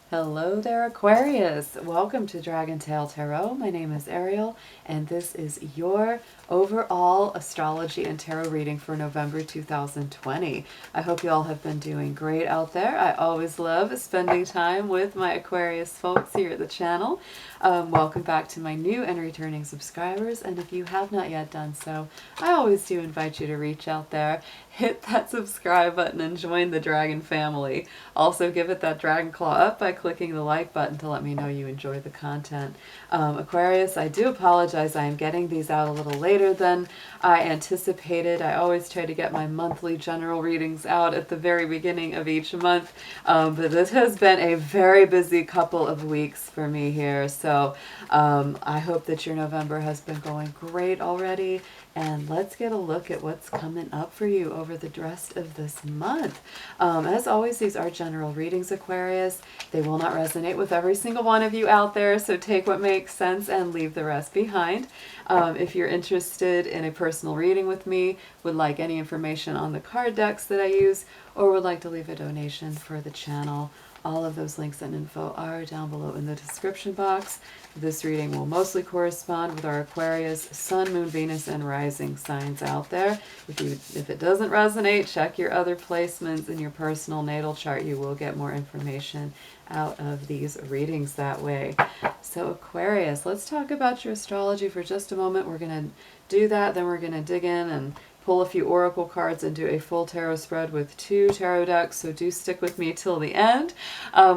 Hello there, Aquarius. Welcome to Dragon Tail Tarot. My name is Ariel, and this is your overall astrology and tarot reading for November 2020. I hope you all have been doing great out there. I always love spending time with my Aquarius folks here at the channel. Welcome back to my new and returning subscribers, and if you have not yet done so, I always do invite you to reach out there, hit that subscribe button, and join the Dragon family. Also, give it that dragon claw up by clicking the like button to let me know you enjoy the content. Aquarius, I do apologize. I am getting these out a little later than I anticipated. I always try to get my monthly general readings out at the very beginning of each month, but this has been a very busy couple of weeks for me here. So I hope that your November has been going great already. And let's get a look at what's coming up for you over the rest of this month. As always, these are general readings, Aquarius. They will not resonate with every single one of you out there, so take what makes sense and leave the rest behind. If you're interested in a personal reading with me, would like any information on the card decks that I use, or would like to leave a donation for the channel, all of those links and info are down below in the description box. This reading will mostly correspond with our Aquarius, Sun, Moon, Venus, and Rising signs out there. If it doesn't resonate, check your other placements in your personal natal chart. You will get more information out of these readings that way. So Aquarius, let's talk about your astrology for just a moment. We're going to do that, then we're going to dig in and pull a few oracle cards and do a full tarot spread with 2 tarot decks, so do stick with me till the end.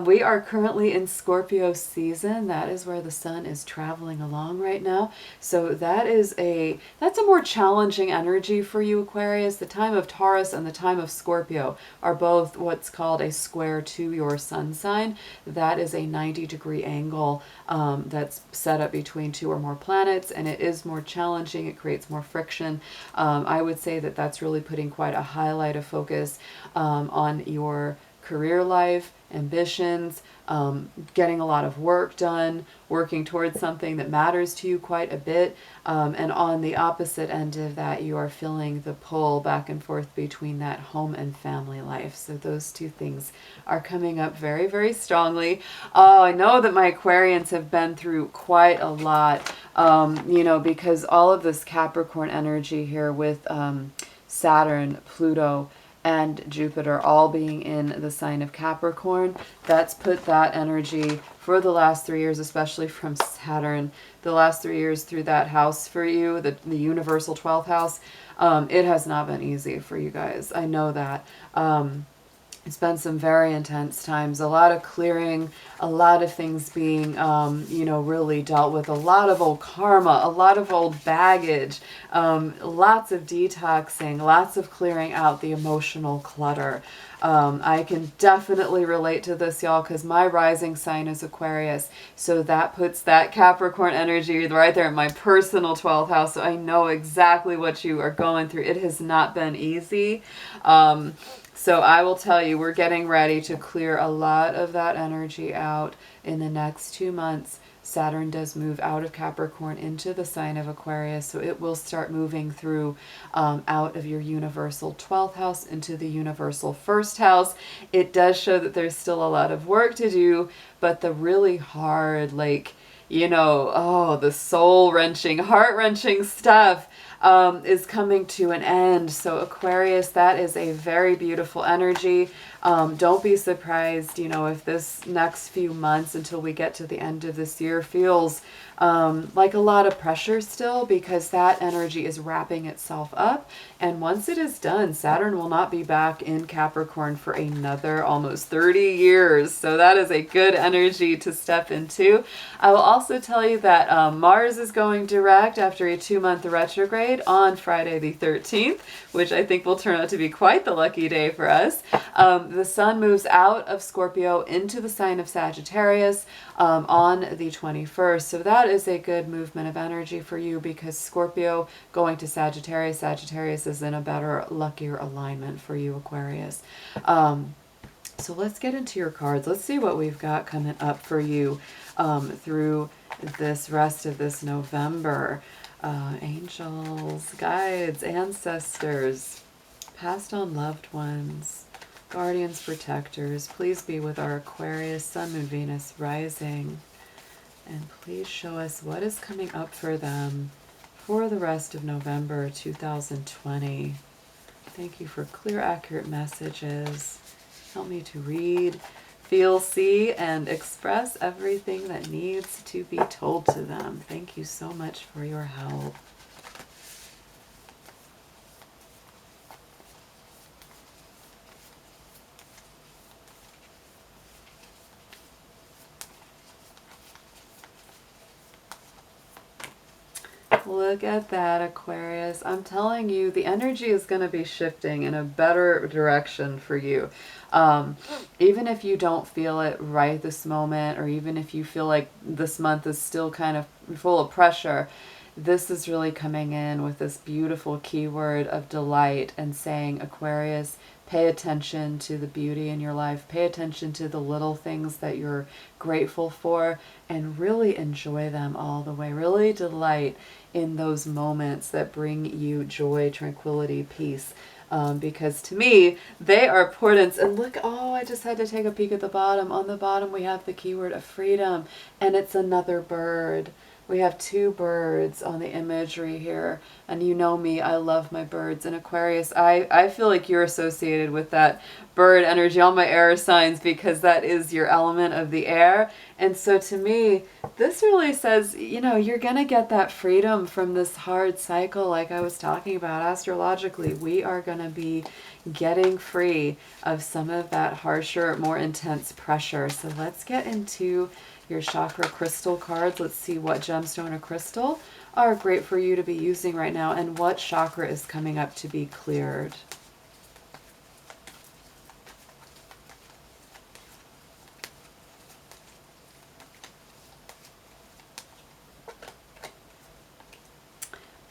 We are currently in Scorpio season. That is where the sun is traveling along right now. So that's a more challenging energy for you, Aquarius. The time of Taurus and the time of Scorpio are both what's called a square to your sun sign. That is a 90-degree angle that's set up between 2 or more planets, and it is more challenging. It creates more friction. I would say that that's really putting quite a highlight of focus on your career life, ambitions, getting a lot of work done, working towards something that matters to you quite a bit. And on the opposite end of that, you are feeling the pull back and forth between that home and family life. So those two things are coming up very, very strongly. Oh, I know that my Aquarians have been through quite a lot, because all of this Capricorn energy here with Saturn, Pluto, and Jupiter all being in the sign of Capricorn, that's put that energy for the last 3 years, especially from Saturn, the last 3 years through that house for you, the universal 12th house. It has not been easy for you guys. I know that. It's been some very intense times, a lot of clearing, a lot of things being, really dealt with, a lot of old karma, a lot of old baggage, lots of detoxing, lots of clearing out the emotional clutter. I can definitely relate to this, y'all, because my rising sign is Aquarius. So that puts that Capricorn energy right there in my personal 12th house. So I know exactly what you are going through. It has not been easy. So I will tell you, we're getting ready to clear a lot of that energy out in the next 2 months. Saturn does move out of Capricorn into the sign of Aquarius, so it will start moving through out of your universal 12th house into the universal 1st house. It does show that there's still a lot of work to do, but the really hard, the soul-wrenching, heart-wrenching stuff is coming to an end. So Aquarius, that is a very beautiful energy. Don't be surprised, if this next few months until we get to the end of this year feels like a lot of pressure still, because that energy is wrapping itself up. And once it is done, Saturn will not be back in Capricorn for another almost 30 years. So that is a good energy to step into. I will also tell you that Mars is going direct after a 2-month retrograde on Friday the 13th, which I think will turn out to be quite the lucky day for us. The sun moves out of Scorpio into the sign of Sagittarius on the 21st. So that is a good movement of energy for you, because Scorpio going to Sagittarius, Sagittarius is in a better, luckier alignment for you, Aquarius. So let's get into your cards. Let's see what we've got coming up for you through this rest of this November. Angels, guides, ancestors, passed on loved ones, guardians, protectors, please be with our Aquarius, Sun, Moon, Venus, rising. And please show us what is coming up for them for the rest of November 2020. Thank you for clear, accurate messages. Help me to read, feel, see, and express everything that needs to be told to them. Thank you so much for your help. Look at that, Aquarius. I'm telling you, the energy is going to be shifting in a better direction for you. Even if you don't feel it right this moment, or even if you feel like this month is still kind of full of pressure, this is really coming in with this beautiful keyword of delight and saying, Aquarius, pay attention to the beauty in your life. Pay attention to the little things that you're grateful for and really enjoy them all the way. Really delight in those moments that bring you joy, tranquility, peace. Because to me, they are portents. And look, oh, I just had to take a peek at the bottom. On the bottom, we have the keyword of freedom, and it's another bird. We have two birds on the imagery here. And you know me, I love my birds. And Aquarius, I feel like you're associated with that bird energy, all my air signs, because that is your element of the air. And so to me, this really says, you know, you're going to get that freedom from this hard cycle like I was talking about. Astrologically, we are going to be getting free of some of that harsher, more intense pressure. So let's get into your chakra crystal cards. Let's see what gemstone or crystal are great for you to be using right now and what chakra is coming up to be cleared.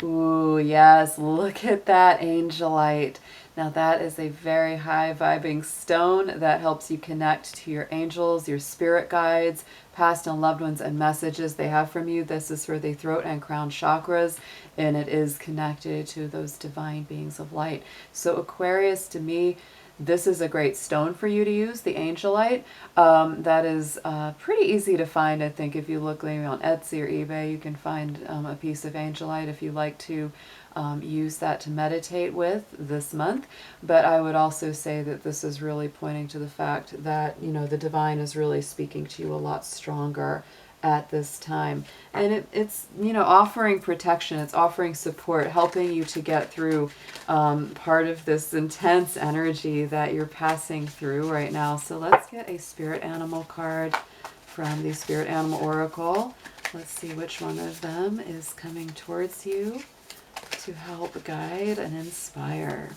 Ooh, yes, look at that angelite. Now that is a very high vibing stone that helps you connect to your angels, your spirit guides, past and loved ones, and messages they have from you. This is for the throat and crown chakras, and it is connected to those divine beings of light. So Aquarius, to me, this is a great stone for you to use, the angelite. That is pretty easy to find, I think. If you look maybe on Etsy or eBay, you can find a piece of angelite if you like to use that to meditate with this month. But I would also say that this is really pointing to the fact that, you know, the divine is really speaking to you a lot stronger at this time. And it's, you know, offering protection, it's offering support, helping you to get through part of this intense energy that you're passing through right now. So let's get a spirit animal card from the Spirit Animal Oracle. Let's see which one of them is coming towards you to help guide and inspire.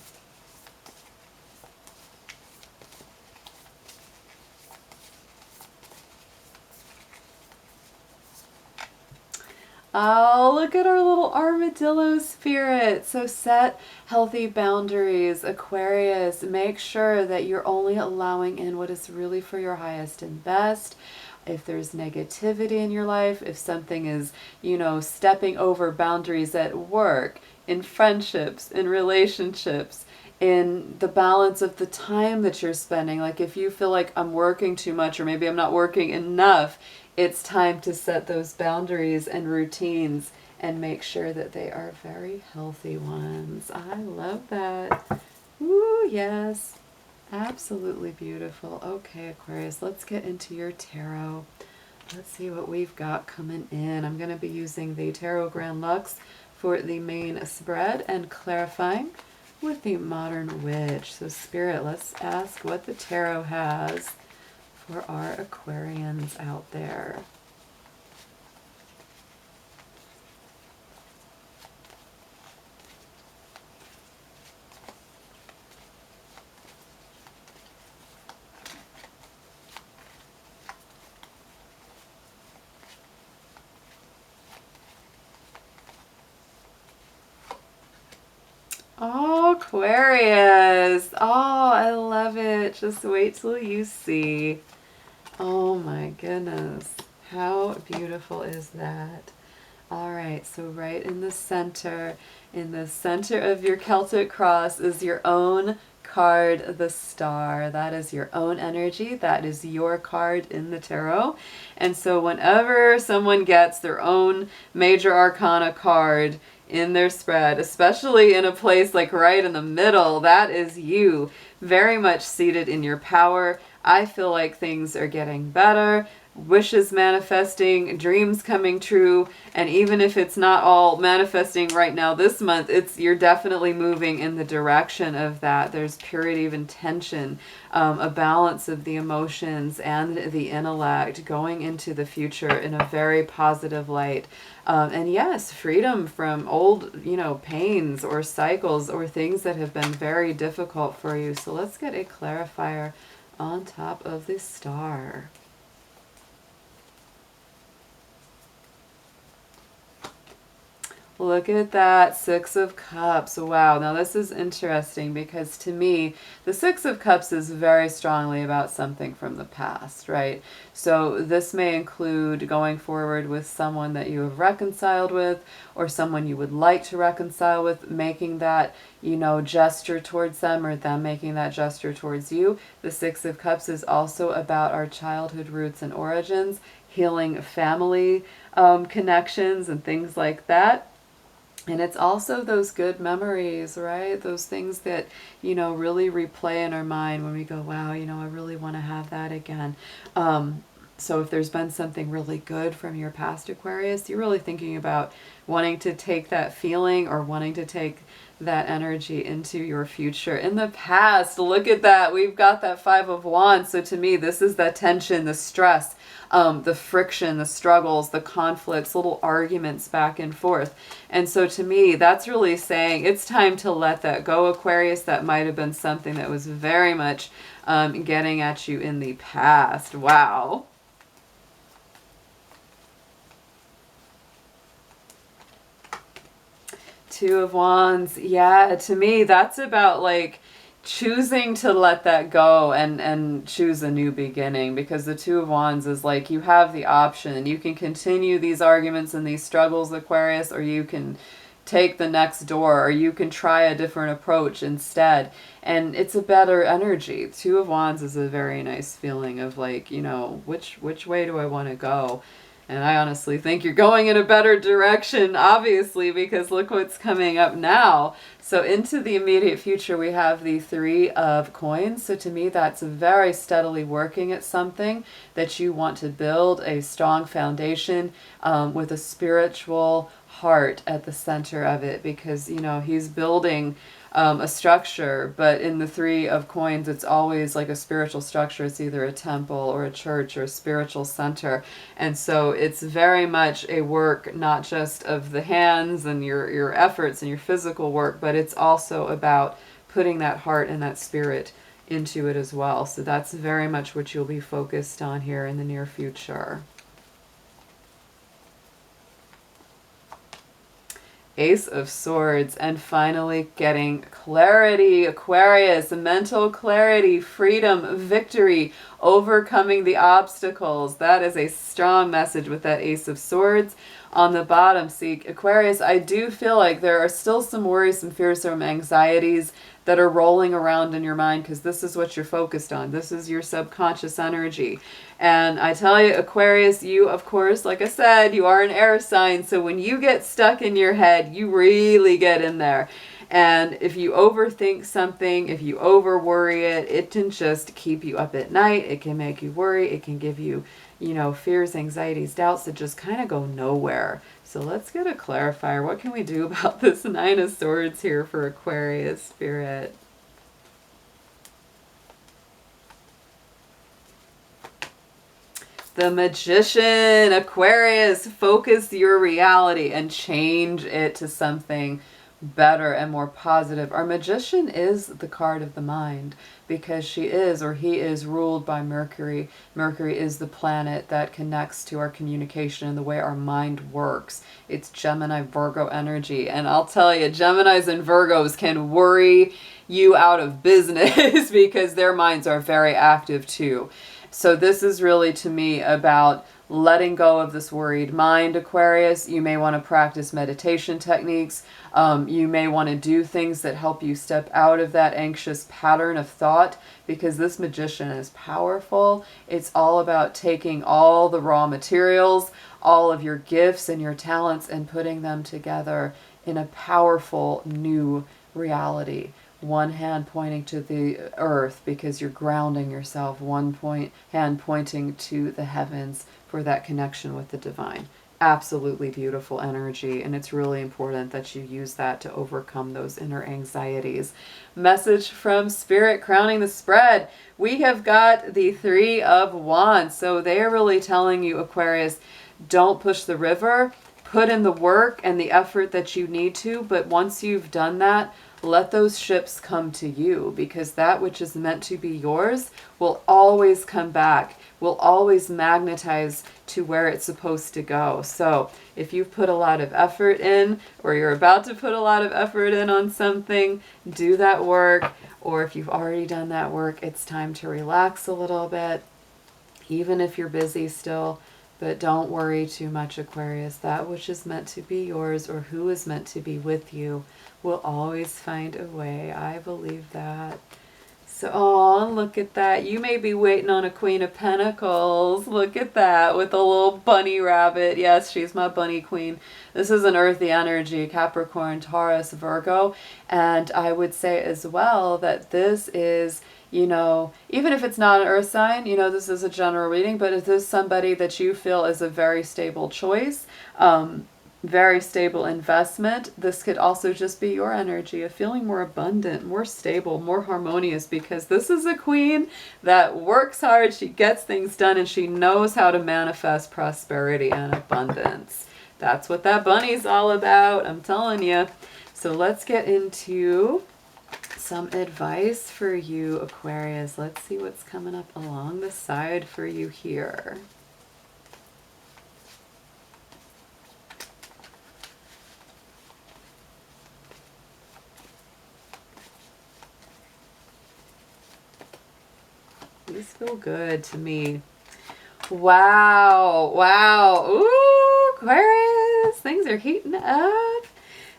Oh, look at our little armadillo spirit. So set healthy boundaries, Aquarius. Make sure that you're only allowing in what is really for your highest and best. If there's negativity in your life, if something is, you know, stepping over boundaries at work, in friendships, in relationships, in the balance of the time that you're spending. Like if you feel like I'm working too much or maybe I'm not working enough, it's time to set those boundaries and routines and make sure that they are very healthy ones. I love that. Ooh, yes. Absolutely beautiful. Okay, Aquarius, let's get into your tarot. Let's see what we've got coming in. I'm going to be using the Tarot Grand Lux for the main spread and clarifying with the Modern Witch. So Spirit, let's ask what the tarot has for our Aquarians out there. Oh, Aquarius. Oh, I love it. Just wait till you see. Oh my goodness. How beautiful is that? All right, so right in the center of your Celtic cross is your own card, the Star. That is your own energy. That is your card in the tarot. And so whenever someone gets their own major arcana card in their spread, especially in a place like right in the middle, that is you, very much seated in your power. I feel like things are getting better. Wishes manifesting, dreams coming true, and even if it's not all manifesting right now this month, you're definitely moving in the direction of that. There's purity of intention, a balance of the emotions and the intellect going into the future in a very positive light. And yes, freedom from old, pains or cycles or things that have been very difficult for you. So let's get a clarifier on top of the Star. Look at that, Six of Cups. Wow, now this is interesting because to me, the Six of Cups is very strongly about something from the past, right? So this may include going forward with someone that you have reconciled with or someone you would like to reconcile with, making that, gesture towards them or them making that gesture towards you. The Six of Cups is also about our childhood roots and origins, healing family connections and things like that. And it's also those good memories, right? Those things that, really replay in our mind when we go, wow, I really want to have that again. So if there's been something really good from your past, Aquarius, you're really thinking about wanting to take that feeling or wanting to take that energy into your future. In the past, look at that. We've got that Five of Wands. So to me, this is the tension, the stress, the friction, the struggles, the conflicts, little arguments back and forth. And so to me, that's really saying it's time to let that go, Aquarius. That might have been something that was very much getting at you in the past. Wow. Two of Wands. Yeah, to me, that's about like choosing to let that go and choose a new beginning, because the Two of Wands is like you have the option. You can continue these arguments and these struggles, Aquarius, or you can take the next door, or you can try a different approach instead. And it's a better energy. Two of Wands is a very nice feeling of like, which way do I want to go? And I honestly think you're going in a better direction, obviously, because look what's coming up now. So into the immediate future, we have the Three of Coins. So to me, that's very steadily working at something that you want to build, a strong foundation with a spiritual heart at the center of it, because, he's building a structure, but in the Three of Coins, it's always like a spiritual structure. It's either a temple or a church or a spiritual center. And so it's very much a work, not just of the hands and your efforts and your physical work, but it's also about putting that heart and that spirit into it as well. So that's very much what you'll be focused on here in the near future. Ace of Swords, and finally getting clarity, Aquarius, mental clarity, freedom, victory, overcoming the obstacles. That is a strong message with that Ace of Swords on the bottom. See, Aquarius, I do feel like there are still some worries, some fears, some anxieties that are rolling around in your mind, because this is what you're focused on. This is your subconscious energy. And I tell you, Aquarius, you, of course, like I said, you are an air sign. So when you get stuck in your head, you really get in there. And if you overthink something, if you over worry it, it can just keep you up at night. It can make you worry. It can give you, fears, anxieties, doubts that just kind of go nowhere. So let's get a clarifier. What can we do about this Nine of Swords here for Aquarius spirit? The Magician, Aquarius, focus your reality and change it to something better and more positive. Our Magician is the card of the mind, because she is, or he is, ruled by Mercury. Mercury is the planet that connects to our communication and the way our mind works. It's Gemini, Virgo energy. And I'll tell you, Geminis and Virgos can worry you out of business because their minds are very active too. So this is really, to me, about letting go of this worried mind, Aquarius. You may want to practice meditation techniques. You may want to do things that help you step out of that anxious pattern of thought, because this Magician is powerful. It's all about taking all the raw materials, all of your gifts and your talents, and putting them together in a powerful new reality. One hand pointing to the earth because you're grounding yourself. Hand pointing to the heavens for that connection with the divine. Absolutely beautiful energy, and it's really important that you use that to overcome those inner anxieties. Message from Spirit crowning the spread. We have got the Three of Wands. So they are really telling you, Aquarius, don't push the river. Put in the work and the effort that you need to, but once you've done that, let those ships come to you, because that which is meant to be yours will always come back, will always magnetize to where it's supposed to go. So if you've put a lot of effort in, or you're about to put a lot of effort in on something, do that work. Or if you've already done that work, it's time to relax a little bit, even if you're busy still. But don't worry too much, Aquarius. That which is meant to be yours, or who is meant to be with you, will always find a way. I believe that. So, oh, look at that. You may be waiting on a Queen of Pentacles. Look at that, with a little bunny rabbit. Yes, she's my bunny queen. This is an earthy energy, Capricorn, Taurus, Virgo. And I would say as well that this is, you know, even if it's not an earth sign, you know, this is a general reading, but if this is somebody that you feel is a very stable choice, very stable investment, this could also just be your energy of feeling more abundant, more stable, more harmonious, because this is a queen that works hard, she gets things done, and she knows how to manifest prosperity and abundance. That's what that bunny's all about, I'm telling you. So let's get into some advice for you, Aquarius. Let's see what's coming up along the side for you here. These feel good to me. Wow, wow. Ooh, Aquarius, things are heating up.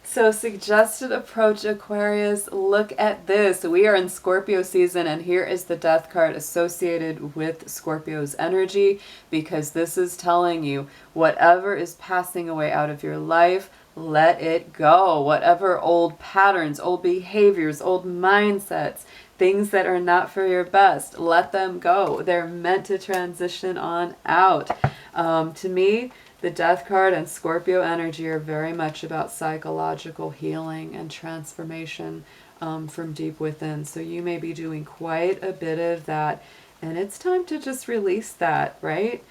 So suggested approach, Aquarius, look at this. We are in Scorpio season, and here is the Death card associated with Scorpio's energy, because this is telling you whatever is passing away out of your life, let it go. Whatever old patterns, old behaviors, old mindsets, things that are not for your best, let them go. They're meant to transition on out. To me, the Death card and Scorpio energy are very much about psychological healing and transformation from deep within. So you may be doing quite a bit of that, and it's time to just release that, right?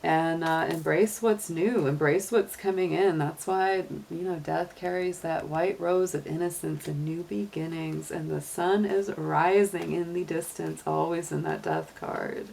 And embrace what's new, embrace what's coming in. That's why, you know, Death carries that white rose of innocence and new beginnings, and the sun is rising in the distance, always in that Death card.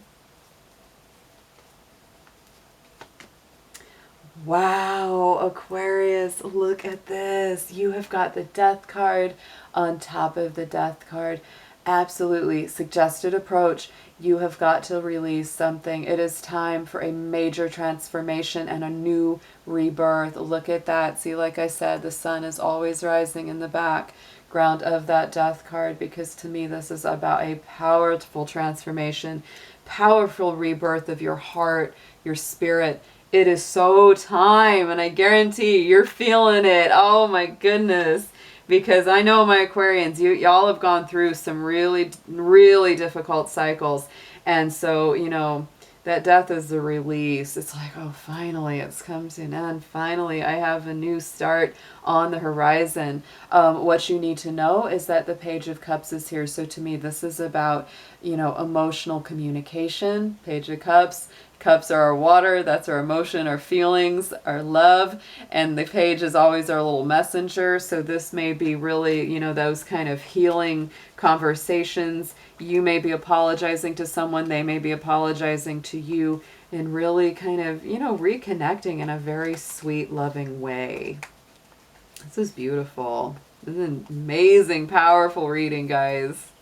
Wow, Aquarius, look at this. You have got the Death card on top of the Death card. Absolutely. Suggested approach. You have got to release something. It is time for a major transformation and a new rebirth. Look at that. See, like I said, the sun is always rising in the background of that Death card, because to me this is about a powerful transformation, powerful rebirth of your heart, your spirit. It is so time, and I guarantee you're feeling it. Oh my goodness. Because I know my Aquarians, y'all have gone through some really, really difficult cycles. And so, you know, that Death is the release. It's like, oh, finally, it's come to an end. Finally, I have a new start on the horizon. What you need to know is that the Page of Cups is here. So to me, this is about, you know, emotional communication. Page of Cups. Cups are our water, that's our emotion, our feelings, our love, and the page is always our little messenger. So this may be really, you know, those kind of healing conversations. You may be apologizing to someone, they may be apologizing to you, and really kind of, you know, reconnecting in a very sweet, loving way. This is beautiful. This is an amazing, powerful reading, guys.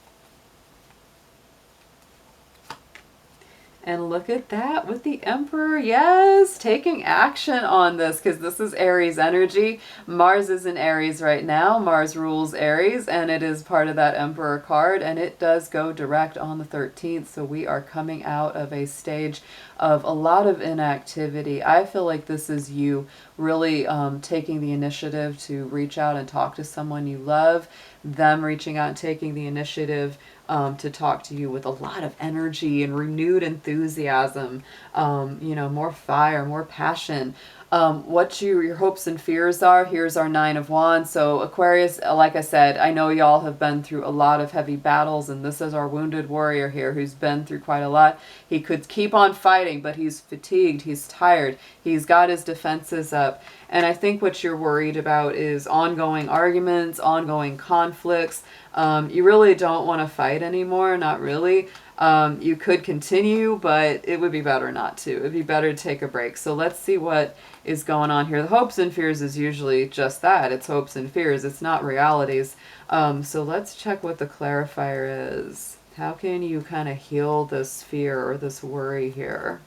And look at that with the Emperor. Yes, taking action on this, because this is Aries energy. Mars is in Aries right now. Mars rules Aries, and it is part of that Emperor card, and it does go direct on the 13th. So we are coming out of a stage of a lot of inactivity. I feel like this is you really taking the initiative to reach out and talk to someone you love, them reaching out and taking the initiative to talk to you with a lot of energy and renewed enthusiasm, you know, more fire, more passion. What your hopes and fears are. Here's our 9 of Wands. So Aquarius, like I said, I know y'all have been through a lot of heavy battles, and this is our wounded warrior here who's been through quite a lot. He could keep on fighting, but he's fatigued, he's tired, he's got his defenses up. And I think what you're worried about is ongoing arguments, ongoing conflicts. You really don't want to fight anymore, not really. You could continue, but it would be better not to. It would be better to take a break. So let's see what is going on here. The hopes and fears is usually just that. It's hopes and fears. It's not realities. So let's check what the clarifier is. How can you kind of heal this fear or this worry here?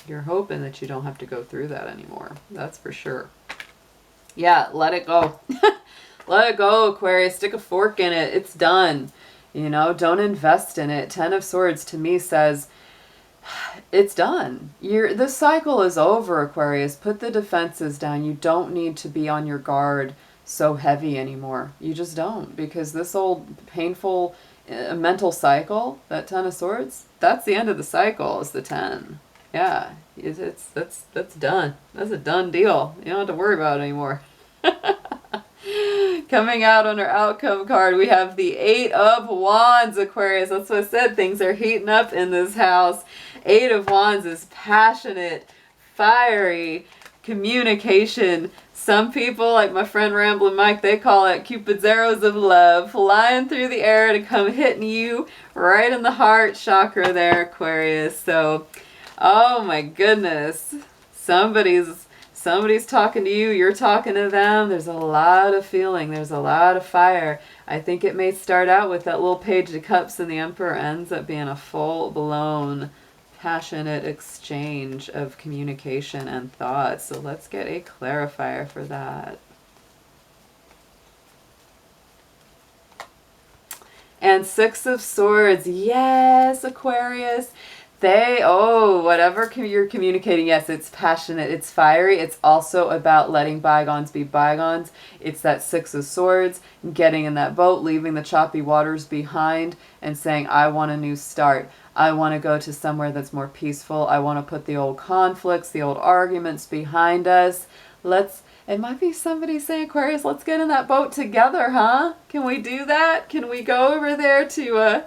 You're hoping that you don't have to go through that anymore. That's for sure. Yeah, let it go. Let it go, Aquarius. Stick a fork in it. It's done. You know, don't invest in it. 10 of Swords to me says it's done. The cycle is over, Aquarius. Put the defenses down. You don't need to be on your guard so heavy anymore. You just don't, because this old painful mental cycle, that 10 of Swords, that's the end of the cycle, is the 10. Yeah, that's done. That's a done deal. You don't have to worry about it anymore. Coming out on our outcome card, we have the 8 of Wands, Aquarius. That's what I said. Things are heating up in this house. 8 of Wands is passionate, fiery, communication. Some people, like my friend Ramblin' Mike, they call it Cupid's arrows of love, flying through the air to come hitting you right in the heart chakra there, Aquarius. So, oh my goodness. Somebody's talking to you, you're talking to them. There's a lot of feeling, there's a lot of fire. I think it may start out with that little Page of Cups, and the Emperor ends up being a full-blown, passionate exchange of communication and thoughts. So let's get a clarifier for that. And 6 of Swords. Yes, Aquarius. Whatever you're communicating, yes, it's passionate, it's fiery. It's also about letting bygones be bygones. It's that 6 of Swords, getting in that boat, leaving the choppy waters behind, and saying, I want a new start. I want to go to somewhere that's more peaceful. I want to put the old conflicts, the old arguments behind us. It might be somebody saying, Aquarius, let's get in that boat together, huh? Can we do that? Can we go over there to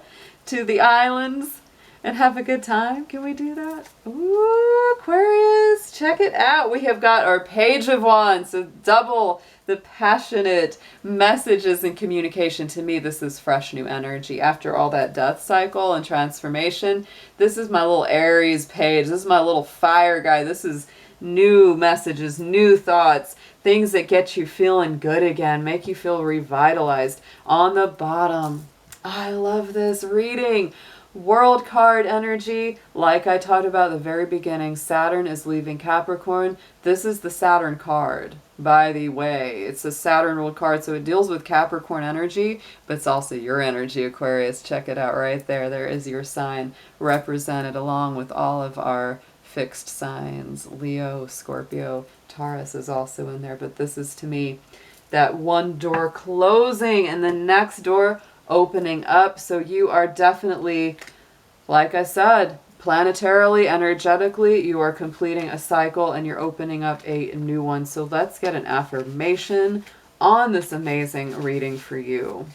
the islands and have a good time? Can we do that? Ooh, Aquarius, check it out. We have got our Page of Wands, so double the passionate messages and communication. To me, this is fresh new energy. After all that death cycle and transformation, this is my little Aries page. This is my little fire guy. This is new messages, new thoughts, things that get you feeling good again, make you feel revitalized. On the bottom, I love this reading. World card energy, like I talked about at the very beginning, Saturn is leaving Capricorn. This is the Saturn card, by the way. It's a Saturn world card, so it deals with Capricorn energy, but it's also your energy, Aquarius. Check it out right there. There is your sign represented along with all of our fixed signs. Leo, Scorpio, Taurus is also in there, but this is, to me, that one door closing and the next door opening up. So you are definitely, like I said, planetarily, energetically, you are completing a cycle and you're opening up a new one. So let's get an affirmation on this amazing reading for you.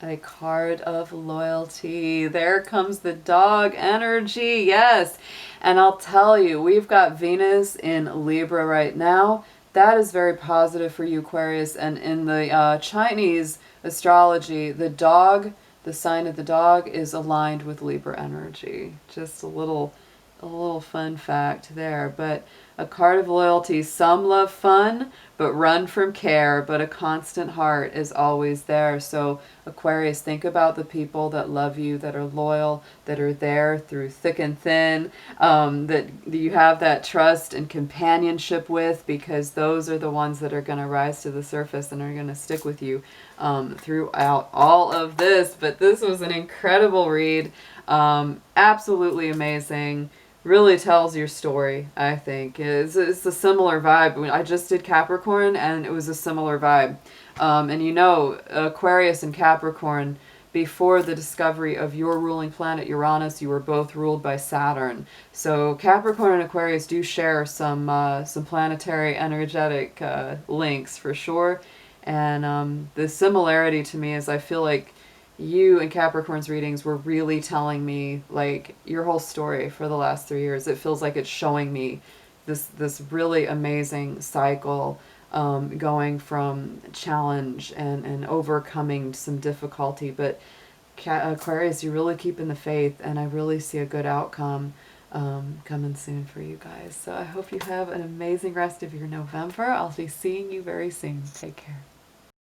A card of loyalty. There comes the dog energy. Yes. And I'll tell you, we've got Venus in Libra right now. That is very positive for you, Aquarius. And in the Chinese astrology, the dog, the sign of the dog, is aligned with Libra energy. Just a little fun fact there. But A card of loyalty. Some love fun, but run from care, but a constant heart is always there. So Aquarius, think about the people that love you, that are loyal, that are there through thick and thin, that you have that trust and companionship with, because those are the ones that are going to rise to the surface and are going to stick with you throughout all of this. But this was an incredible read. Absolutely amazing. Really tells your story, I think. It's a similar vibe. I just did Capricorn, and it was a similar vibe. And you know, Aquarius and Capricorn, before the discovery of your ruling planet Uranus, you were both ruled by Saturn. So Capricorn and Aquarius do share some planetary energetic links for sure. And the similarity to me is I feel like you and Capricorn's readings were really telling me like your whole story for the last 3 years. It feels like it's showing me this really amazing cycle, going from challenge and overcoming some difficulty. But Aquarius, you're really keeping the faith, and I really see a good outcome coming soon for you guys. So I hope you have an amazing rest of your November. I'll be seeing you very soon. Take care.